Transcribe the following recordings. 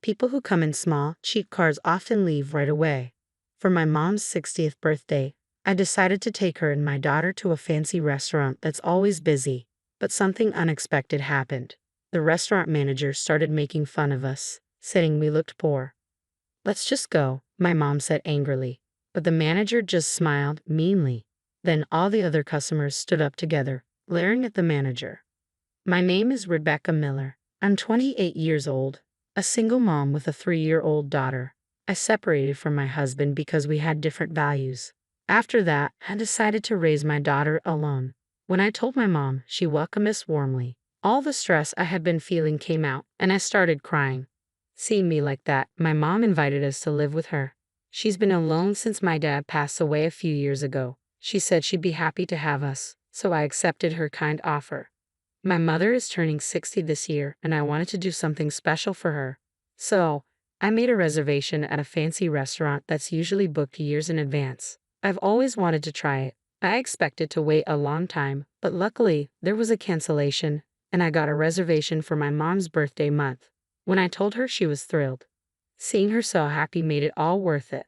People who come in small, cheap cars often leave right away. For my mom's 60th birthday, I decided to take her and my daughter to a fancy restaurant that's always busy. But something unexpected happened. The restaurant manager started making fun of us, saying we looked poor. "Let's just go," my mom said angrily. But the manager just smiled meanly. Then all the other customers stood up together, glaring at the manager. My name is Rebecca Miller. I'm 28 years old, a single mom with a 3-year-old daughter. I separated from my husband because we had different values. After that, I decided to raise my daughter alone. When I told my mom, she welcomed us warmly. All the stress I had been feeling came out, and I started crying. Seeing me like that, my mom invited us to live with her. She's been alone since my dad passed away a few years ago. She said she'd be happy to have us, so I accepted her kind offer. My mother is turning 60 this year, and I wanted to do something special for her. So, I made a reservation at a fancy restaurant that's usually booked years in advance. I've always wanted to try it. I expected to wait a long time, but luckily, there was a cancellation, and I got a reservation for my mom's birthday month. When I told her, she was thrilled. Seeing her so happy made it all worth it.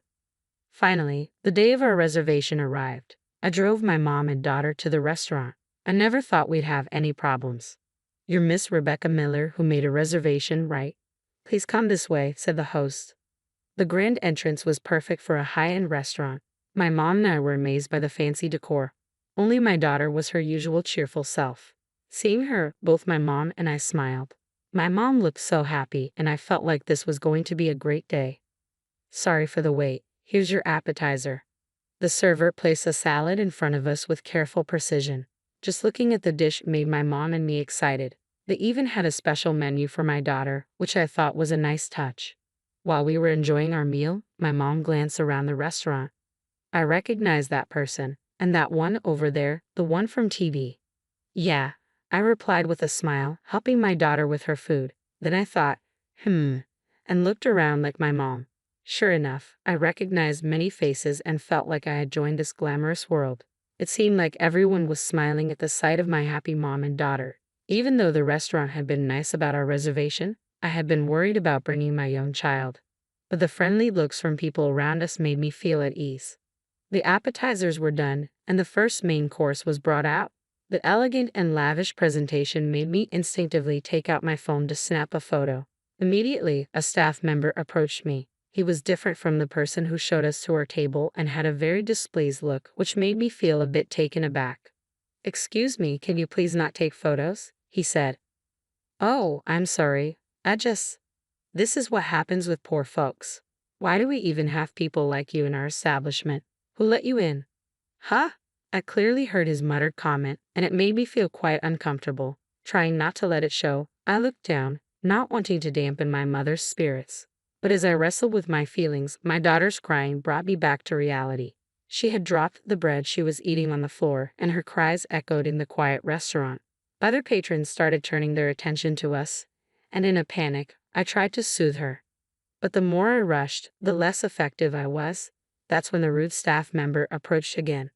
Finally, the day of our reservation arrived. I drove my mom and daughter to the restaurant. I never thought we'd have any problems. "You're Miss Rebecca Miller who made a reservation, right? Please come this way," said the host. The grand entrance was perfect for a high-end restaurant. My mom and I were amazed by the fancy decor. Only my daughter was her usual cheerful self. Seeing her, both my mom and I smiled. My mom looked so happy, and I felt like this was going to be a great day. "Sorry for the wait. Here's your appetizer." The server placed a salad in front of us with careful precision. Just looking at the dish made my mom and me excited. They even had a special menu for my daughter, which I thought was a nice touch. While we were enjoying our meal, my mom glanced around the restaurant. "I recognized that person, and that one over there, the one from TV." "Yeah," I replied with a smile, helping my daughter with her food. Then I thought, and looked around like my mom. Sure enough, I recognized many faces and felt like I had joined this glamorous world. It seemed like everyone was smiling at the sight of my happy mom and daughter. Even though the restaurant had been nice about our reservation, I had been worried about bringing my young child. But the friendly looks from people around us made me feel at ease. The appetizers were done, and the first main course was brought out. The elegant and lavish presentation made me instinctively take out my phone to snap a photo. Immediately, a staff member approached me. He was different from the person who showed us to our table and had a very displeased look, which made me feel a bit taken aback. "Excuse me, can you please not take photos?" he said. "Oh, I'm sorry. This is what happens with poor folks. Why do we even have people like you in our establishment? Who let you in?" "Huh?" I clearly heard his muttered comment, and it made me feel quite uncomfortable. Trying not to let it show, I looked down, not wanting to dampen my mother's spirits. But as I wrestled with my feelings, my daughter's crying brought me back to reality. She had dropped the bread she was eating on the floor, and her cries echoed in the quiet restaurant. Other patrons started turning their attention to us, and in a panic, I tried to soothe her. But the more I rushed, the less effective I was. That's when the rude staff member approached again.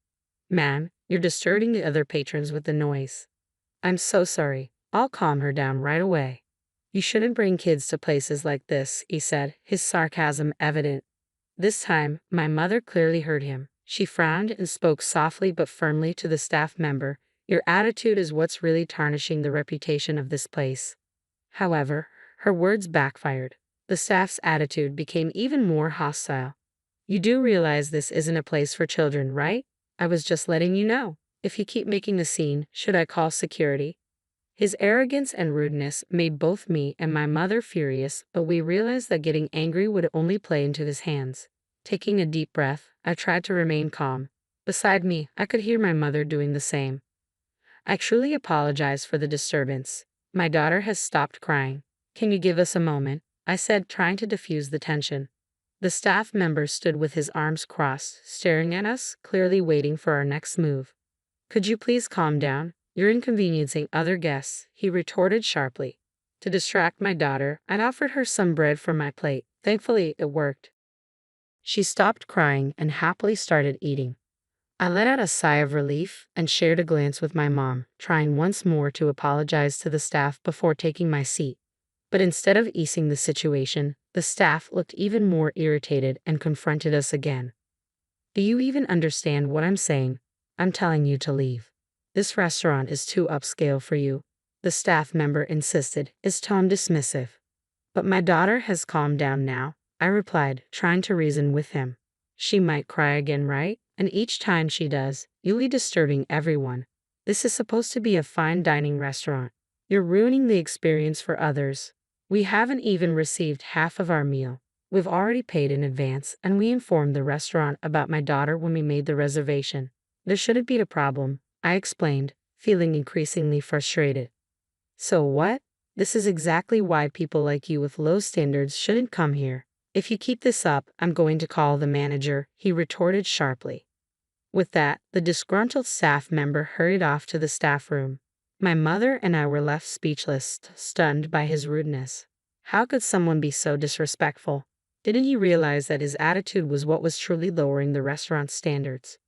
"Ma'am, you're disturbing the other patrons with the noise." "I'm so sorry. I'll calm her down right away." "You shouldn't bring kids to places like this," he said, his sarcasm evident. This time, my mother clearly heard him. She frowned and spoke softly but firmly to the staff member. "Your attitude is what's really tarnishing the reputation of this place." However, her words backfired. The staff's attitude became even more hostile. "You do realize this isn't a place for children, right? I was just letting you know. If you keep making a scene, should I call security?" His arrogance and rudeness made both me and my mother furious, but we realized that getting angry would only play into his hands. Taking a deep breath, I tried to remain calm. Beside me, I could hear my mother doing the same. "I truly apologize for the disturbance. My daughter has stopped crying. Can you give us a moment?" I said, trying to diffuse the tension. The staff member stood with his arms crossed, staring at us, clearly waiting for our next move. "Could you please calm down? You're inconveniencing other guests," he retorted sharply. To distract my daughter, I'd offered her some bread from my plate. Thankfully, it worked. She stopped crying and happily started eating. I let out a sigh of relief and shared a glance with my mom, trying once more to apologize to the staff before taking my seat. But instead of easing the situation, the staff looked even more irritated and confronted us again. Do you even understand what I'm saying? I'm telling you to leave. This restaurant is too upscale for you, the staff member insisted, his tone dismissive. But my daughter has calmed down now, I replied, trying to reason with him. She might cry again, right? And each time she does, you'll be disturbing everyone. This is supposed to be a fine dining restaurant. You're ruining the experience for others. We haven't even received half of our meal. We've already paid in advance, and we informed the restaurant about my daughter when we made the reservation. There shouldn't be a problem, I explained, feeling increasingly frustrated. So what? This is exactly why people like you with low standards shouldn't come here. If you keep this up, I'm going to call the manager, he retorted sharply. With that, the disgruntled staff member hurried off to the staff room. My mother and I were left speechless, stunned by his rudeness. How could someone be so disrespectful? Didn't he realize that his attitude was what was truly lowering the restaurant's standards?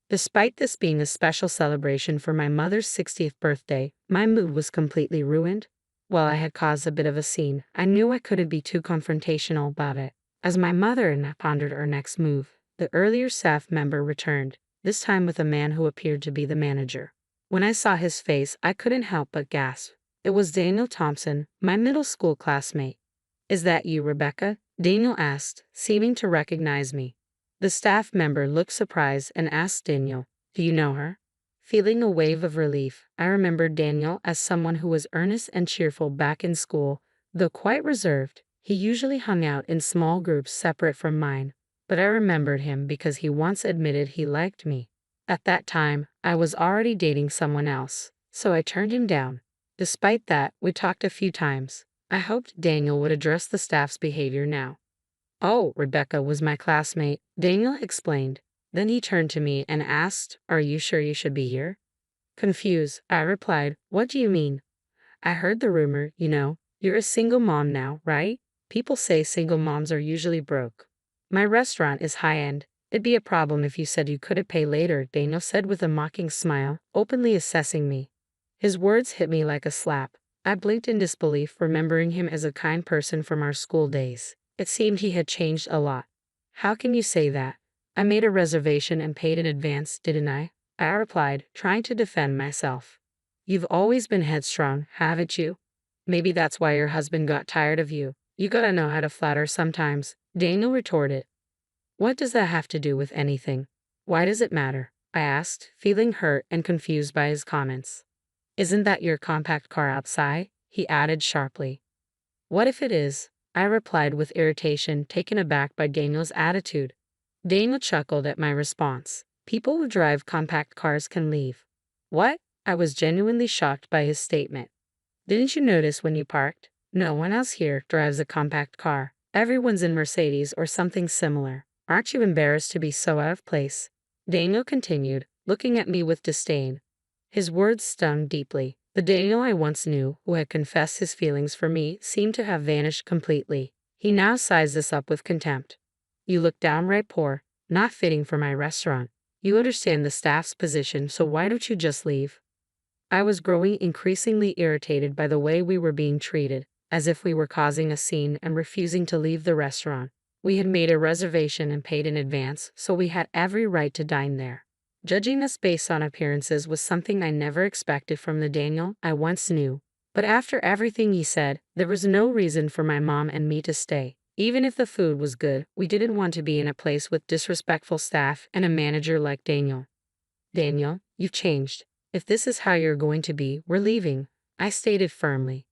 Despite this being a special celebration for my mother's 60th birthday, my mood was completely ruined. While I had caused a bit of a scene, I knew I couldn't be too confrontational about it. As my mother and I pondered our next move, the earlier staff member returned, this time with a man who appeared to be the manager. When I saw his face, I couldn't help but gasp. It was Daniel Thompson, my middle school classmate. Is that you, Rebecca? Daniel asked, seeming to recognize me. The staff member looked surprised and asked Daniel, do you know her? Feeling a wave of relief, I remembered Daniel as someone who was earnest and cheerful back in school, though quite reserved. He usually hung out in small groups separate from mine, but I remembered him because he once admitted he liked me. At that time, I was already dating someone else, so I turned him down. Despite that, we talked a few times. I hoped Daniel would address the staff's behavior now. Oh, Rebecca was my classmate, Daniel explained. Then he turned to me and asked, are you sure you should be here? Confused, I replied, what do you mean? I heard the rumor, you're a single mom now, right? People say single moms are usually broke. My restaurant is high-end. It'd be a problem if you said you couldn't pay later, Daniel said with a mocking smile, openly assessing me. His words hit me like a slap. I blinked in disbelief, remembering him as a kind person from our school days. It seemed he had changed a lot. How can you say that? I made a reservation and paid in advance, didn't I? I replied, trying to defend myself. You've always been headstrong, haven't you? Maybe that's why your husband got tired of you. You gotta know how to flatter sometimes, Daniel retorted. What does that have to do with anything? Why does it matter? I asked, feeling hurt and confused by his comments. Isn't that your compact car outside? He added sharply. What if it is? I replied with irritation, taken aback by Daniel's attitude. Daniel chuckled at my response. People who drive compact cars can leave. What? I was genuinely shocked by his statement. Didn't you notice when you parked? No one else here drives a compact car. Everyone's in Mercedes or something similar. Aren't you embarrassed to be so out of place? Daniel continued, looking at me with disdain. His words stung deeply. The Daniel I once knew, who had confessed his feelings for me, seemed to have vanished completely. He now sized us up with contempt. You look downright poor, not fitting for my restaurant. You understand the staff's position, so why don't you just leave? I was growing increasingly irritated by the way we were being treated, as if we were causing a scene and refusing to leave the restaurant. We had made a reservation and paid in advance, so we had every right to dine there. Judging us based on appearances was something I never expected from the Daniel I once knew. But after everything he said, there was no reason for my mom and me to stay. Even if the food was good, we didn't want to be in a place with disrespectful staff and a manager like Daniel. Daniel, you've changed. If this is how you're going to be, we're leaving, I stated firmly.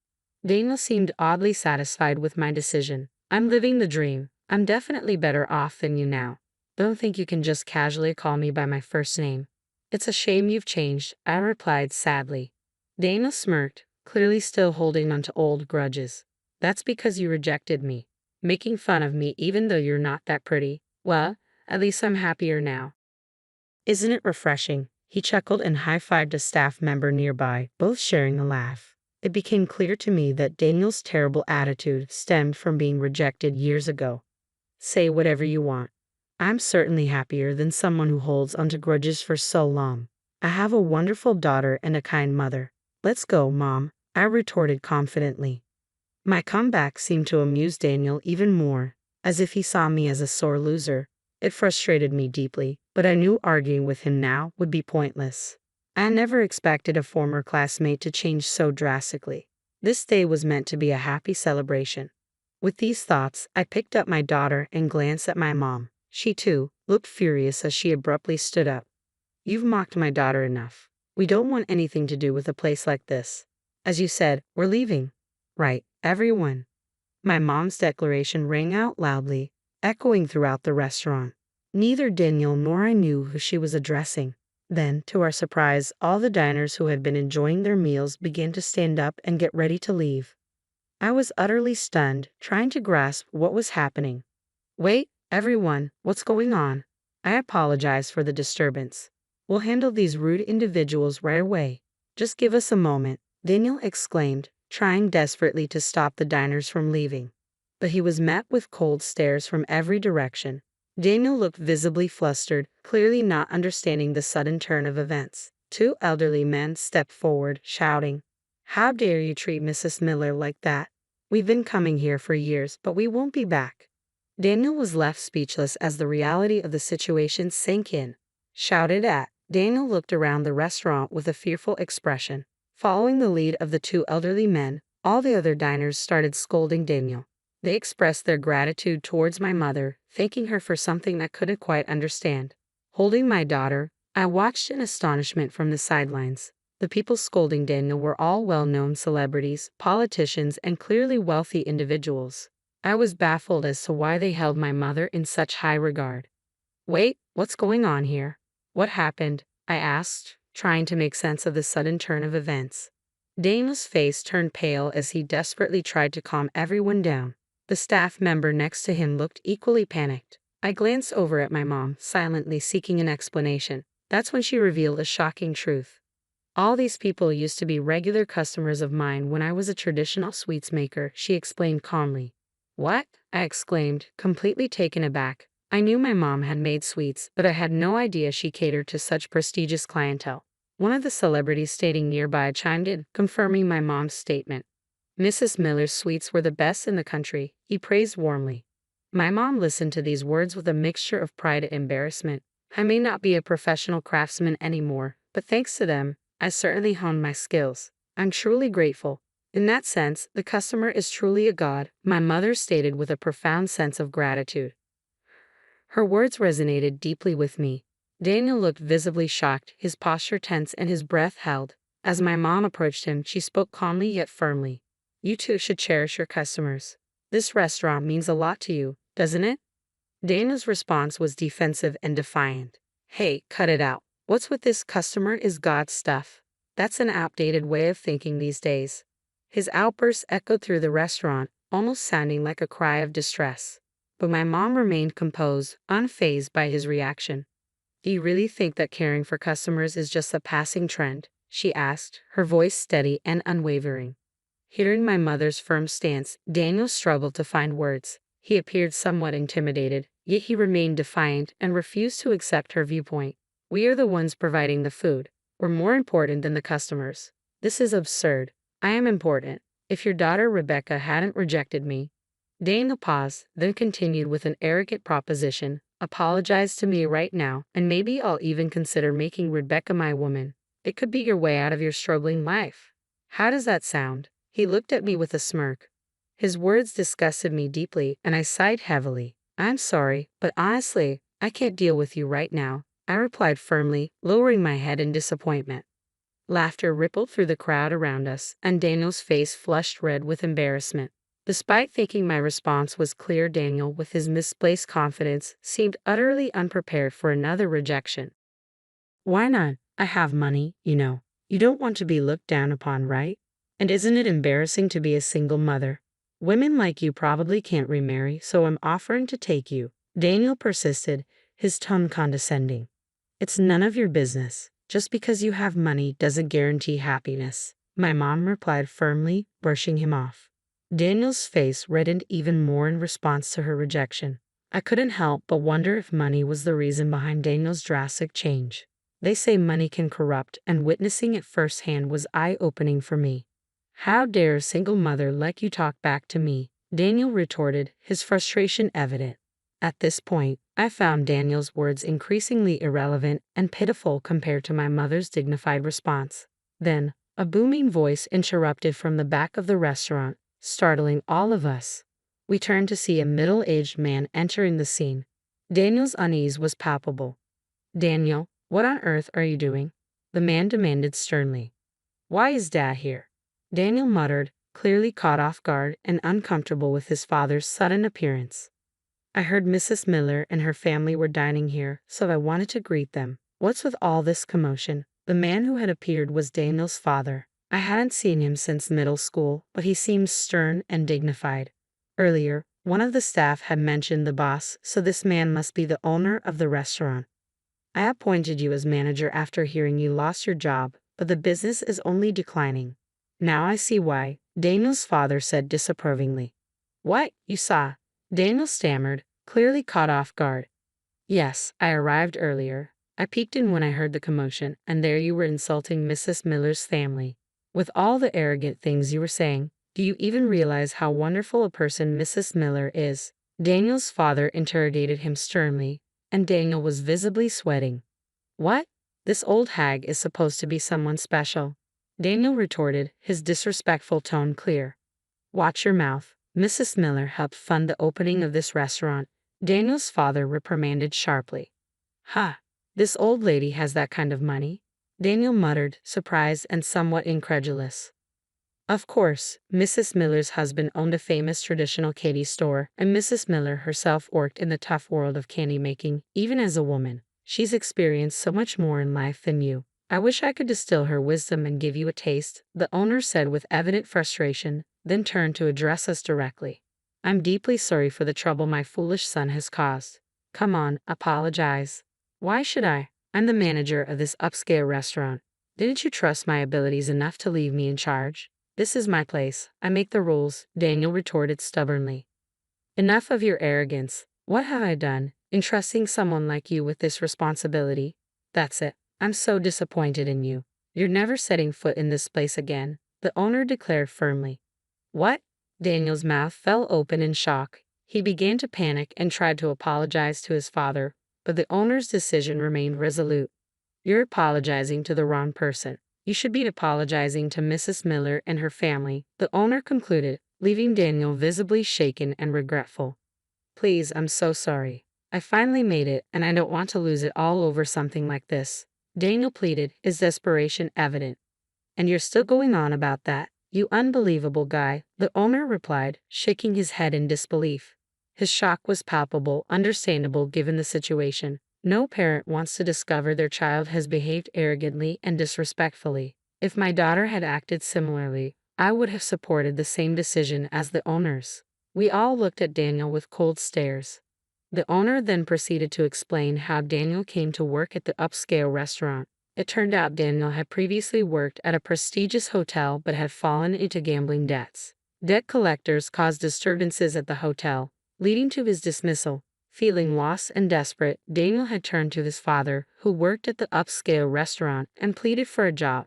Daniel seemed oddly satisfied with my decision. I'm living the dream. I'm definitely better off than you now. Don't think you can just casually call me by my first name. It's a shame you've changed, I replied sadly. Daniel smirked, clearly still holding on to old grudges. That's because you rejected me, making fun of me even though you're not that pretty. Well, at least I'm happier now. Isn't it refreshing? He chuckled and high-fived a staff member nearby, both sharing a laugh. It became clear to me that Daniel's terrible attitude stemmed from being rejected years ago. Say whatever you want. I'm certainly happier than someone who holds onto grudges for so long. I have a wonderful daughter and a kind mother. Let's go, Mom, I retorted confidently. My comeback seemed to amuse Daniel even more, as if he saw me as a sore loser. It frustrated me deeply, but I knew arguing with him now would be pointless. I never expected a former classmate to change so drastically. This day was meant to be a happy celebration. With these thoughts, I picked up my daughter and glanced at my mom. She, too, looked furious as she abruptly stood up. "You've mocked my daughter enough. We don't want anything to do with a place like this. As you said, we're leaving." "Right, everyone." My mom's declaration rang out loudly, echoing throughout the restaurant. Neither Daniel nor I knew who she was addressing. Then, to our surprise, all the diners who had been enjoying their meals began to stand up and get ready to leave. I was utterly stunned, trying to grasp what was happening. "Wait, everyone, what's going on?" I apologized for the disturbance. "We'll handle these rude individuals right away. Just give us a moment," Daniel exclaimed, trying desperately to stop the diners from leaving. But he was met with cold stares from every direction. Daniel looked visibly flustered, clearly not understanding the sudden turn of events. Two elderly men stepped forward, shouting, "How dare you treat Mrs. Miller like that? We've been coming here for years, but we won't be back." Daniel was left speechless as the reality of the situation sank in. Shouted at, Daniel looked around the restaurant with a fearful expression. Following the lead of the two elderly men, all the other diners started scolding Daniel. They expressed their gratitude towards my mother, thanking her for something I couldn't quite understand. Holding my daughter, I watched in astonishment from the sidelines. The people scolding Daniel were all well-known celebrities, politicians, and clearly wealthy individuals. I was baffled as to why they held my mother in such high regard. "Wait, what's going on here? What happened?" I asked, trying to make sense of the sudden turn of events. Daniel's face turned pale as he desperately tried to calm everyone down. The staff member next to him looked equally panicked. I glanced over at my mom, silently seeking an explanation. That's when she revealed a shocking truth. "All these people used to be regular customers of mine when I was a traditional sweets maker," she explained calmly. "What?" I exclaimed, completely taken aback. I knew my mom had made sweets, but I had no idea she catered to such prestigious clientele. One of the celebrities standing nearby chimed in, confirming my mom's statement. "Mrs. Miller's sweets were the best in the country," he praised warmly. My mom listened to these words with a mixture of pride and embarrassment. I may not be a professional craftsman anymore, but thanks to them, I certainly honed my skills. I'm truly grateful. In that sense, the customer is truly a god, my mother stated with a profound sense of gratitude. Her words resonated deeply with me. Daniel looked visibly shocked, his posture tense and his breath held. As my mom approached him, she spoke calmly yet firmly. "You too should cherish your customers. This restaurant means a lot to you, doesn't it?" Daniel's response was defensive and defiant. "Hey, cut it out. What's with this customer is God stuff? That's an outdated way of thinking these days." His outburst echoed through the restaurant, almost sounding like a cry of distress. But my mom remained composed, unfazed by his reaction. "Do you really think that caring for customers is just a passing trend?" she asked, her voice steady and unwavering. Hearing my mother's firm stance, Daniel struggled to find words. He appeared somewhat intimidated, yet he remained defiant and refused to accept her viewpoint. "We are the ones providing the food. We're more important than the customers. This is absurd. I am important. If your daughter Rebecca hadn't rejected me." Daniel paused, then continued with an arrogant proposition. "Apologize to me right now, and maybe I'll even consider making Rebecca my woman. It could be your way out of your struggling life. How does that sound?" He looked at me with a smirk. His words disgusted me deeply, and I sighed heavily. "I'm sorry, but honestly, I can't deal with you right now," I replied firmly, lowering my head in disappointment. Laughter rippled through the crowd around us, and Daniel's face flushed red with embarrassment. Despite thinking my response was clear, Daniel, with his misplaced confidence, seemed utterly unprepared for another rejection. "Why not? I have money, you know. You don't want to be looked down upon, right? And isn't it embarrassing to be a single mother? Women like you probably can't remarry, so I'm offering to take you." Daniel persisted, his tone condescending. "It's none of your business. Just because you have money doesn't guarantee happiness," my mom replied firmly, brushing him off. Daniel's face reddened even more in response to her rejection. I couldn't help but wonder if money was the reason behind Daniel's drastic change. They say money can corrupt, and witnessing it firsthand was eye-opening for me. How dare a single mother like you talk back to me? Daniel retorted, his frustration evident. At this point, I found Daniel's words increasingly irrelevant and pitiful compared to my mother's dignified response. Then, a booming voice interrupted from the back of the restaurant, startling all of us. We turned to see a middle-aged man entering the scene. Daniel's unease was palpable. "Daniel, what on earth are you doing?" the man demanded sternly. "Why is Dad here?" Daniel muttered, clearly caught off guard and uncomfortable with his father's sudden appearance. "I heard Mrs. Miller and her family were dining here, so I wanted to greet them. What's with all this commotion?" The man who had appeared was Daniel's father. I hadn't seen him since middle school, but he seemed stern and dignified. Earlier, one of the staff had mentioned the boss, so this man must be the owner of the restaurant. "I appointed you as manager after hearing you lost your job, but the business is only declining." "Now I see why," Daniel's father said disapprovingly. "What, you saw?" Daniel stammered, clearly caught off guard. "Yes, I arrived earlier. I peeked in when I heard the commotion, and there you were insulting Mrs. Miller's family. With all the arrogant things you were saying, do you even realize how wonderful a person Mrs. Miller is?" Daniel's father interrogated him sternly, and Daniel was visibly sweating. "What? This old hag is supposed to be someone special?" Daniel retorted, his disrespectful tone clear. "Watch your mouth. Mrs. Miller helped fund the opening of this restaurant," Daniel's father reprimanded sharply. "Ha! This old lady has that kind of money?" Daniel muttered, surprised and somewhat incredulous. Of course, Mrs. Miller's husband owned a famous traditional candy store, and Mrs. Miller herself worked in the tough world of candy making, even as a woman. She's experienced so much more in life than you. I wish I could distill her wisdom and give you a taste, the owner said with evident frustration, then turned to address us directly. "I'm deeply sorry for the trouble my foolish son has caused. Come on, apologize." "Why should I? I'm the manager of this upscale restaurant. Didn't you trust my abilities enough to leave me in charge?" "This is my place. I make the rules," Daniel retorted stubbornly. "Enough of your arrogance. What have I done, entrusting someone like you with this responsibility? That's it. I'm so disappointed in you. You're never setting foot in this place again," the owner declared firmly. "What?" Daniel's mouth fell open in shock. He began to panic and tried to apologize to his father, but the owner's decision remained resolute. "You're apologizing to the wrong person. You should be apologizing to Mrs. Miller and her family," the owner concluded, leaving Daniel visibly shaken and regretful. "Please, I'm so sorry. I finally made it, and I don't want to lose it all over something like this," Daniel pleaded, his desperation evident. "And you're still going on about that, you unbelievable guy," the owner replied, shaking his head in disbelief. His shock was palpable, understandable given the situation. No parent wants to discover their child has behaved arrogantly and disrespectfully. If my daughter had acted similarly, I would have supported the same decision as the owners. We all looked at Daniel with cold stares. The owner then proceeded to explain how Daniel came to work at the upscale restaurant. It turned out Daniel had previously worked at a prestigious hotel but had fallen into gambling debts. Debt collectors caused disturbances at the hotel, leading to his dismissal. Feeling lost and desperate, Daniel had turned to his father, who worked at the upscale restaurant, and pleaded for a job.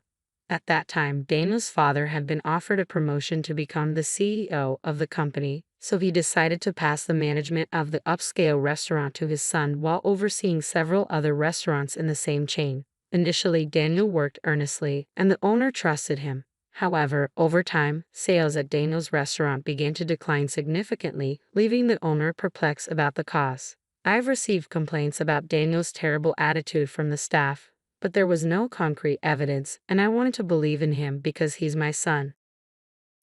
At that time, Daniel's father had been offered a promotion to become the CEO of the company, so he decided to pass the management of the upscale restaurant to his son while overseeing several other restaurants in the same chain. Initially, Daniel worked earnestly, and the owner trusted him. However, over time, sales at Daniel's restaurant began to decline significantly, leaving the owner perplexed about the cause. I've received complaints about Daniel's terrible attitude from the staff, but there was no concrete evidence, and I wanted to believe in him because he's my son.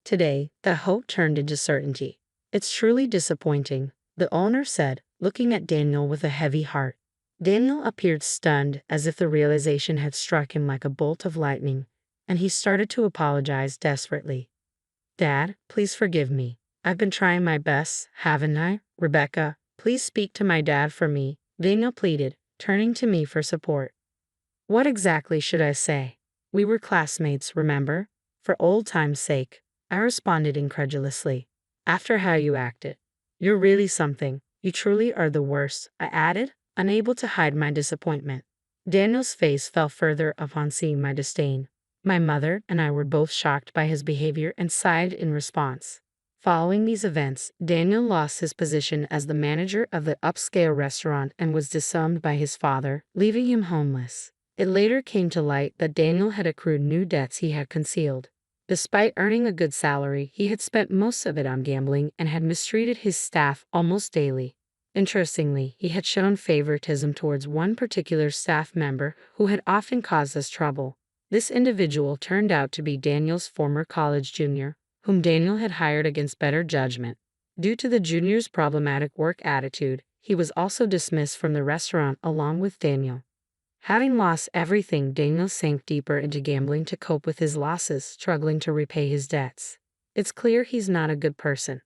Today, the hope turned into certainty. "It's truly disappointing," the owner said, looking at Daniel with a heavy heart. Daniel appeared stunned, as if the realization had struck him like a bolt of lightning, and he started to apologize desperately. "Dad, please forgive me. I've been trying my best, haven't I? Rebecca, please speak to my dad for me," Daniel pleaded, turning to me for support. "What exactly should I say? We were classmates, remember? For old time's sake," I responded incredulously. "After how you acted. You're really something. You truly are the worst," I added, unable to hide my disappointment. Daniel's face fell further upon seeing my disdain. My mother and I were both shocked by his behavior and sighed in response. Following these events, Daniel lost his position as the manager of the upscale restaurant and was disowned by his father, leaving him homeless. It later came to light that Daniel had accrued new debts he had concealed. Despite earning a good salary, he had spent most of it on gambling and had mistreated his staff almost daily. Interestingly, he had shown favoritism towards one particular staff member who had often caused us trouble. This individual turned out to be Daniel's former college junior, whom Daniel had hired against better judgment. Due to the junior's problematic work attitude, he was also dismissed from the restaurant along with Daniel. Having lost everything, Daniel sank deeper into gambling to cope with his losses, struggling to repay his debts. It's clear he's not a good person.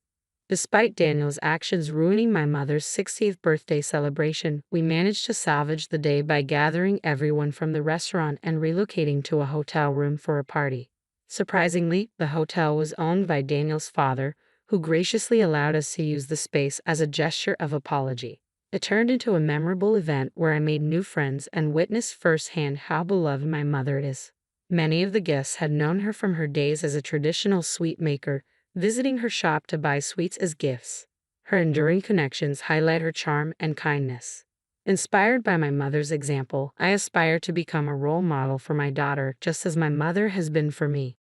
Despite Daniel's actions ruining my mother's 60th birthday celebration, we managed to salvage the day by gathering everyone from the restaurant and relocating to a hotel room for a party. Surprisingly, the hotel was owned by Daniel's father, who graciously allowed us to use the space as a gesture of apology. It turned into a memorable event where I made new friends and witnessed firsthand how beloved my mother is. Many of the guests had known her from her days as a traditional sweet maker, visiting her shop to buy sweets as gifts. Her enduring connections highlight her charm and kindness. Inspired by my mother's example, I aspire to become a role model for my daughter just as my mother has been for me.